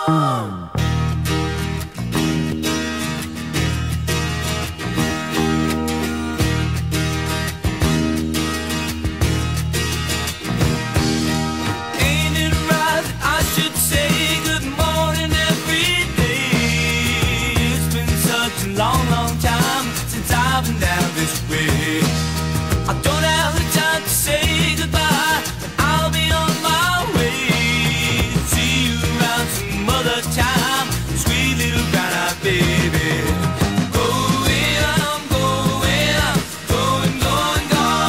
Ain't it right that I should say good morning every day? It's been such a long, long time since I've been down this way. I don't have the time to say goodbye, but I'll be on my way. See you around some other time, sweet little brown-eyed baby. Going, I'm going, I'm going, going, going.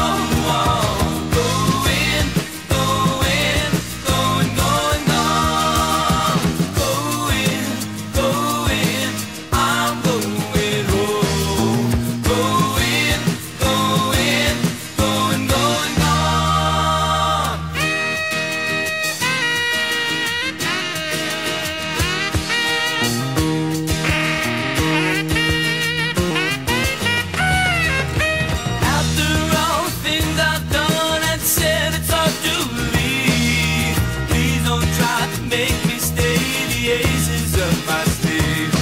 Going, going, going, going, going. Going, going, I'm going home. Going, going, going, going, gone. After all the things I've done and said, it's hard to believe. Please don't try to make me stay. The aces up my sleeve.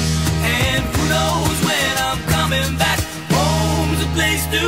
And who knows when I'm coming back. Home's a place to